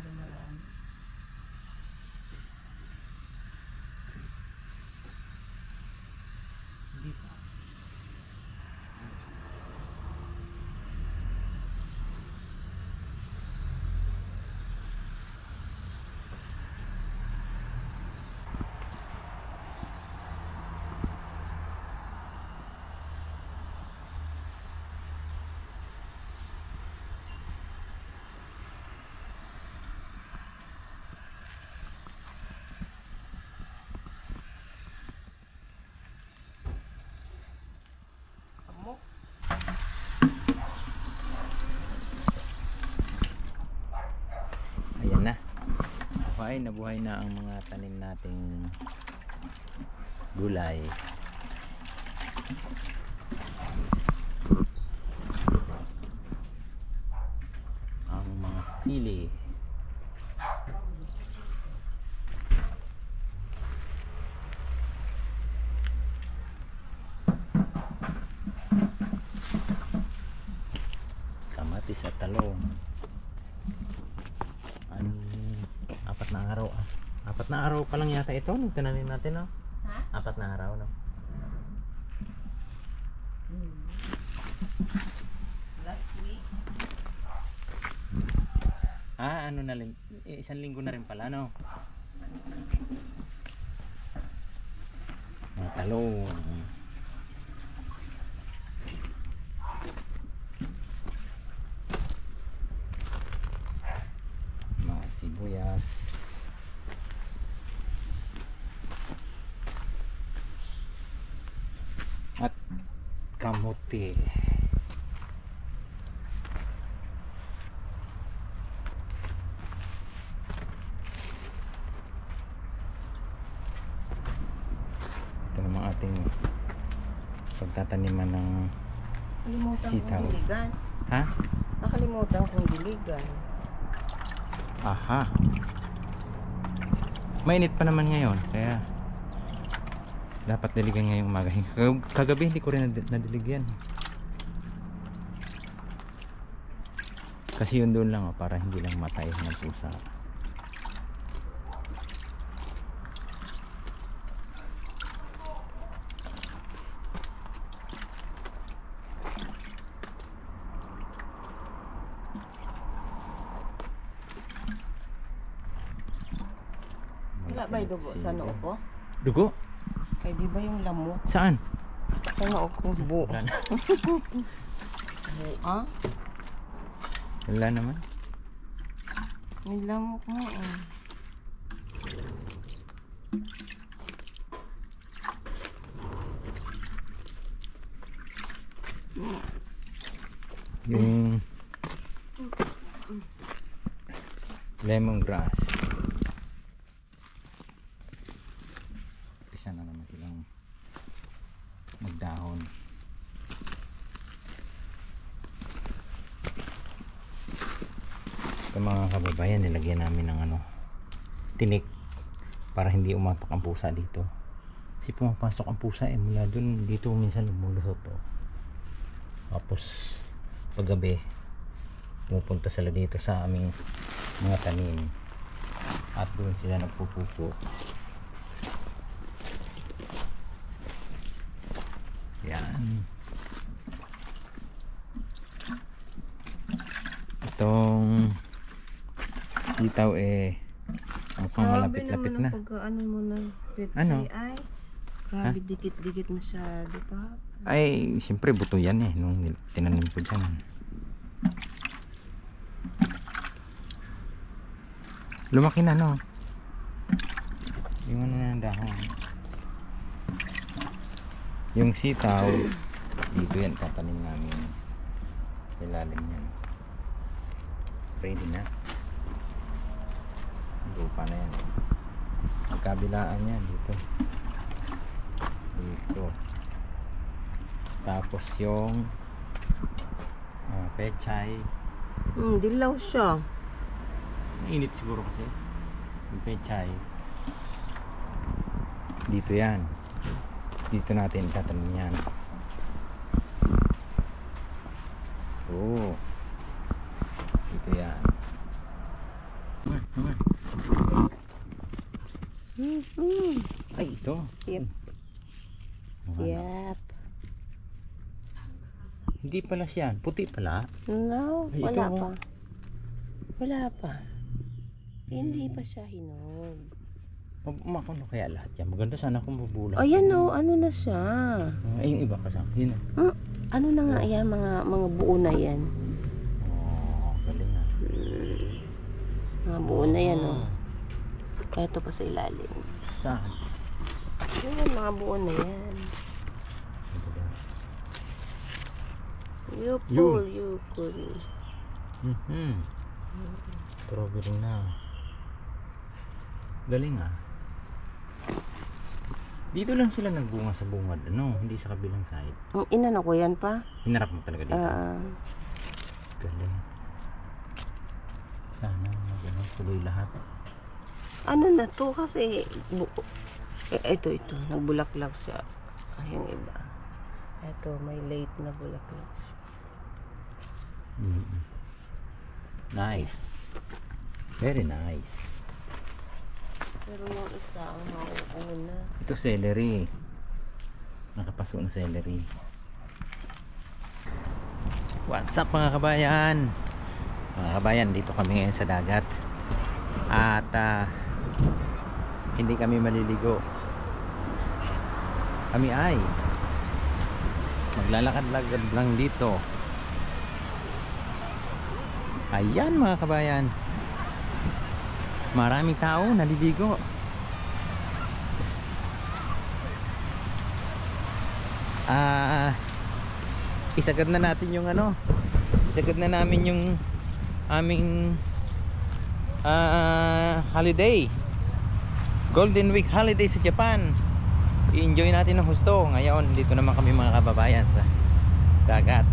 masyado marami. Hindi pa. Ayan na. Nabuhay na ang mga tanim nating gulay. Ang mga sili. Kamatis at talong. Apat na araw pa lang yata ito nung tinanim natin, no? Ha? 4 na araw, no? Last week. Ano na rin, 1 linggo na rin pala, no? Mga talong. Mga sibuyas. At kamote. Ito naman ating pagtataniman ng Nakalimutan sitaw. kong diligan. Ha? Nakalimutan kong diligan. Aha. Mainit pa naman ngayon, kaya dapat diligan ngayong umaga. Kagabi hindi ko rin nadilig yan. Kasi yun doon lang, para hindi lang matay ng pusa. Wala ba yung dugo sa noo ko? Dugo? Ay di ba yung lamok? Saan? Sa noo ko buo. Wala na. Buo? Wala naman. May lamok mo eh. Yung lemongrass. Isa na naman silang magdahon. Ito mga kababayan, nilagyan namin ng tinik para hindi umapak ang pusa dito. Kasi pumapasok ang pusa mula dun dito minsan lumulusot to. Tapos paggabi pumupunta sila dito sa aming mga tanim at doon sila nagpupupo. Yan. Itong sitaw mukhang malapit-lapit na. Pagkaano mo na Ano? ay grabe dikit-dikit masyado pa. Ay, siyempre buto yan nung tinanim ko dyan. Lumaki na, no? Yung na ng dahon. Yung sitaw dito yan tatanim namin. Ilalim yan. Ready na. Lupa na yan. Magkabilaan yan dito. Dito. Tapos yung pechay. Dilaw siya. Init siguro kasi. Yung pechay. Dito yan. Dito natin tatanim yan. Dito yan. Ay, ito. Yep. Ano? Yep. Hindi pala siya. Puti pala. No, Ay, wala ito, pa. Wala pa. Hindi pa siya hinog. Makuno kaya lahat yan. Maganda sana kung bubula. Ayan o, ano na siya. Ay, yung iba kasama. Yun. Ano na nga yan, mga buo na yan. Oh, galing ah. Mga buo na yan o. Eto pa sa ilalim. Saan? Yan, mga buo na yan. Yupol, yupol. Strawberry na. Galing ah. Dito lang sila nagbunga sa bungad, ano? Hindi sa kabilang side. Inano ko yan pa? Hinarap mo talaga dito. Galing. Sana tuloy lahat. Ano na to kasi ito nagbulaklak siya. Yung iba. Ito may late na bulaklak siya. Nice. Very nice. Pero yung isa ang mauuna. Ito celery. Nakapasok na celery. What's up mga kabayan? Mga kabayan, dito kami ngayon sa dagat. At hindi kami maliligo. Kami ay maglalakad-lakad lang dito. Ayan mga kabayan, maraming tao naliligo. Isagad na natin yung isagad na namin yung aming holiday, Golden Week holiday sa Japan. I-enjoy natin ng husto. Ngayon dito naman kami mga kababayan sa dagat.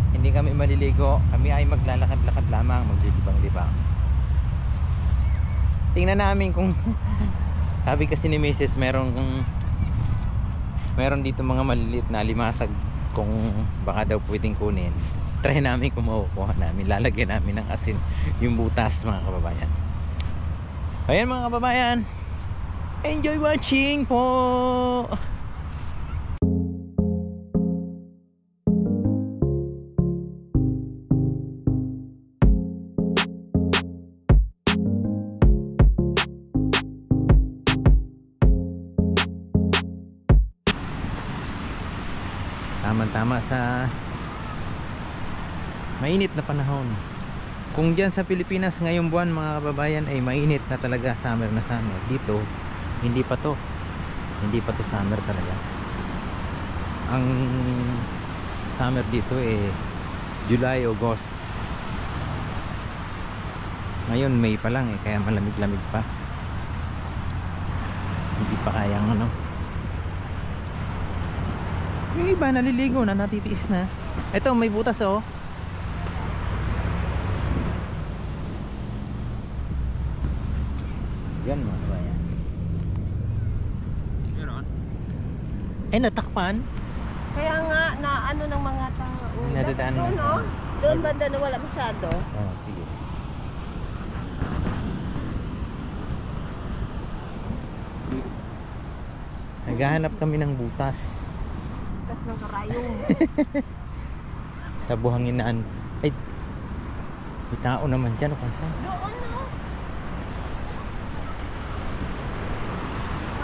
Hindi kami maliligo, kami ay maglalakad-lakad lamang, maglilibang-libang. Tingnan namin kung sabi kasi ni Mrs. meron dito mga maliliit na limasag, kung baka daw pwedeng kunin. Try namin kung makukuha namin, lalagyan namin ng asin yung butas mga kababayan. Ayan mga kababayan, enjoy watching po. Tama sa mainit na panahon. Kung diyan sa Pilipinas ngayong buwan mga kababayan ay mainit na talaga, summer na summer, dito hindi pa to summer talaga. Ang summer dito July, August. Ngayon May pa lang kaya malamig-lamig pa, hindi pa kayang yung iba naliligo na, natitiis na. Ito may butas oh. Yan mga kabayan. Ay natakpan. Kaya nga na ano ng mga tao. Nadadaan Doon na. doon banda na wala masyado. Oh, sige. Naghahanap kami ng butas. Butas ng karayong. Sa buhanginaan. Ay, may tao naman dyan. Doon no?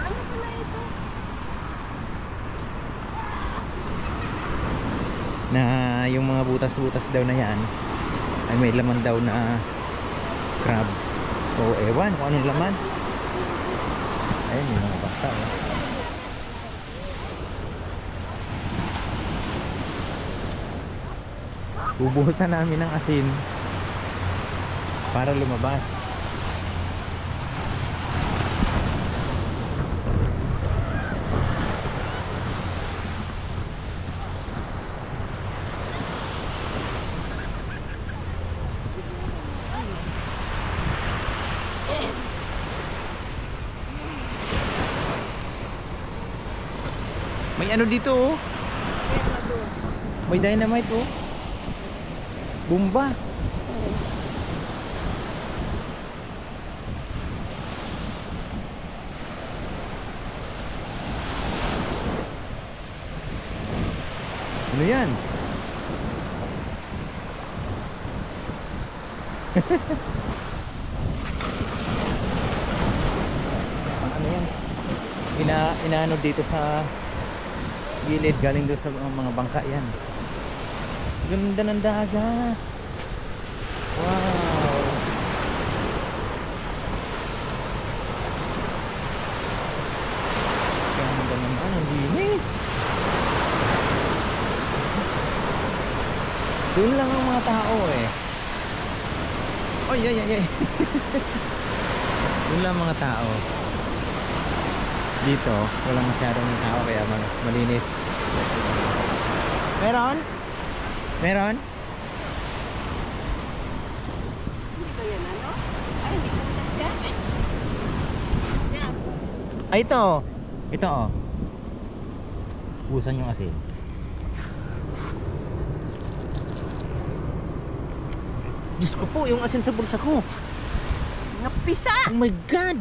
Ano pala ito? na yung mga butas-butas daw na yan ay may laman daw na crab o ewan kung anong laman. Ayun yung mga bata bubuhusan namin ng asin para lumabas. May ano dito oh. May dynamite oh. Bomba. Ano yan? Ano yan? Inaano dito sa gilid, galing doon sa mga bangka yan. Ganda ng dagat. Wow. Ganda naman, ang linis. Doon lang ang mga tao eh. Oy, ay, ay, ay. Doon lang mga tao. Dito, walang masyadong tao kaya malinis. Meron? Meron? Hindi ba yan ano? Ay, hindi ko siya. Ay, ito. Ito, oh. Busan yung asin. Diyos ko po, yung asin sa bulsa ko. Napisa! Oh my God!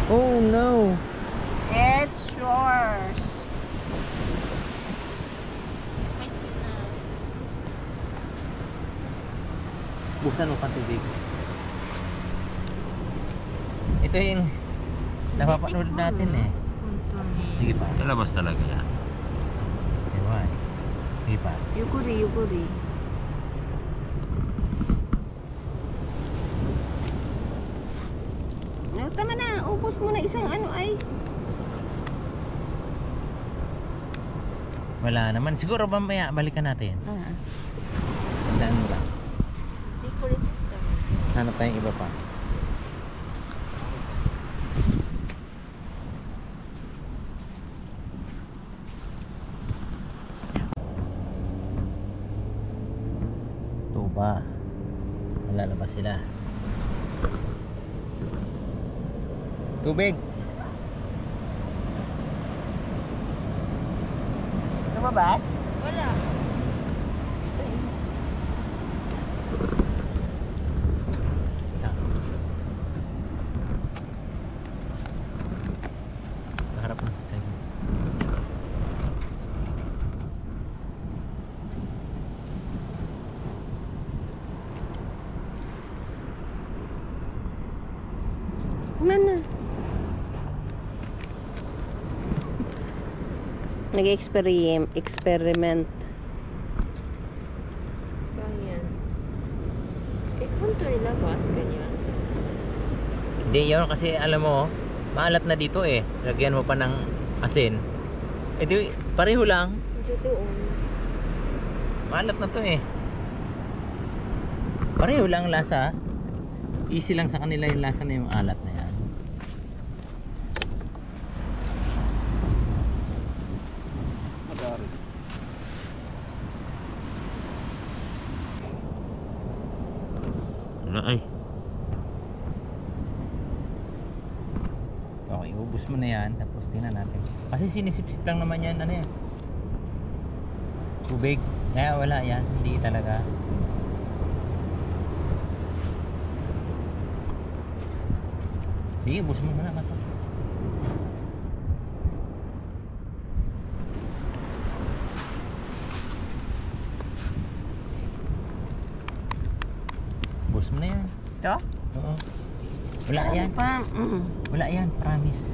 Oh no! It's yours. Busan mo pang tubig. Ito yung napapanood natin eh. Sige pa. Lalabas talaga yan. Ewan. Sige pa. Yukuri, yukuri. No, tama na. Ubus mo na isang ano ay. Wala naman. Siguro mamaya balikan natin. Ah. Tandaan mo lang. Hanap tayong iba pa. Ito ba? Lalabas sila. Tubig! Lumabas? Wala. Harap na. Sige. Mana? Experiment. Science. Eh, kung ito nilabas, ganyan. Hindi yun kasi alam mo, maalat na dito eh. Lagyan mo pa ng asin. Eh di, pareho lang. Dito doon. Maalat na to eh. Pareho lang lasa. Easy lang sa kanila yung lasa na yung alat na yan. Wala ay. Okay, ubus mo na yan. Tapos tingnan natin. Kasi sinisip-sip lang naman yan. Ano yan? Tubig. Kaya wala yan. Hindi talaga. Sige, ubus mo na kasi. Ubus mo na yan. Ito? Oo. Wala yan. Pa. Wala yan, promise.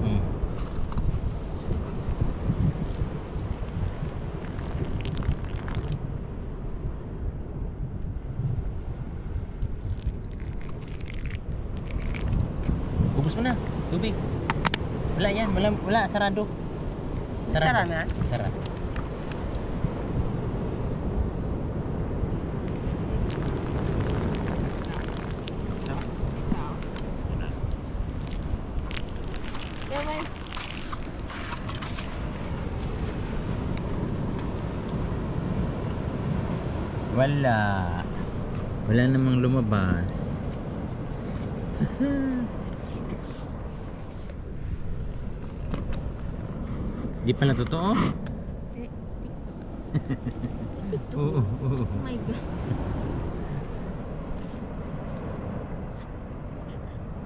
Mm. Ubus mo na, tubig. Wala yan, wala, sarado. Sara na? Sara. Ewan. Wala. Wala namang lumabas. Di pala totoo? Eh, Oo, oo. oh my God.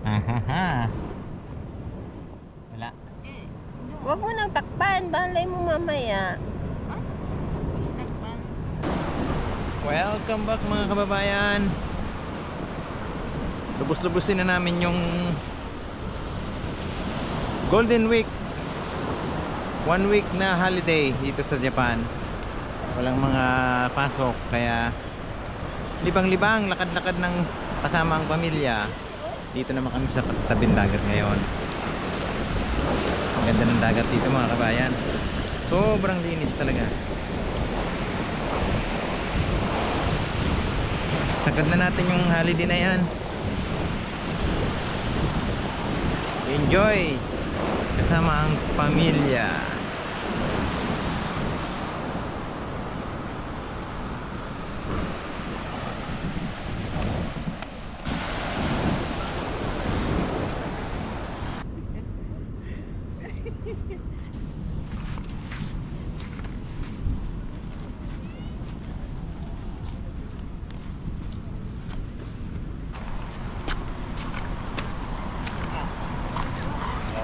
Ahaha. yan. Balay mo mamaya. Welcome back mga kababayan. Lubos-lubusin na namin yung Golden Week. 1 week na holiday dito sa Japan. Walang mga pasok, kaya libang-libang, lakad-lakad ng kasama ang pamilya. Dito naman kami sa tabing dagat ngayon. Ang ganda ng dagat dito mga kabayan. Sobrang linis talaga. Sagad na natin yung holiday na yan. Enjoy kasama ang pamilya.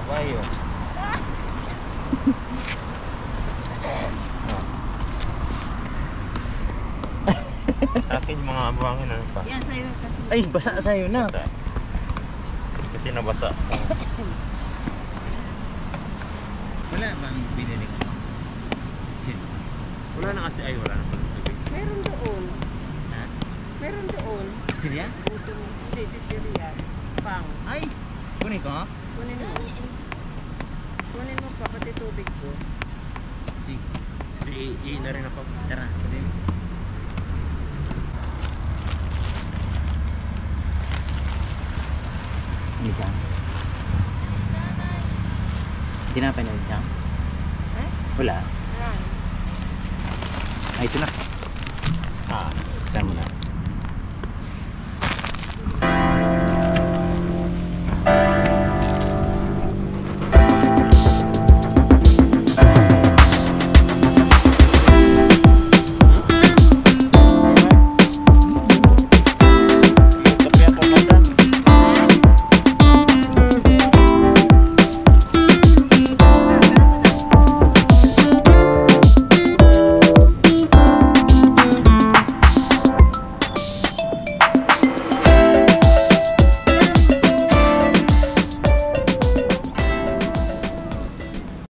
Bayo. Akin yung mga abuhangin ano pa. Yan sa'yo kasi. Ay, basa sa'yo na. Basa. Kasi nabasa. Wala bang binili ko? Wala na kasi, ay wala na pala tubig. Meron doon. Ha? Meron doon. Silya? Hindi, chichirya. Pang. Ay! Kunin ko? Kunin mo. Kunin mo pa, pati tubig ko. Si na rin ako. Tara, kunin. Hindi ka? Tinapay na rin siya? Eh? Wala. Yan. Ay, ito na. Ah. Saan mo na?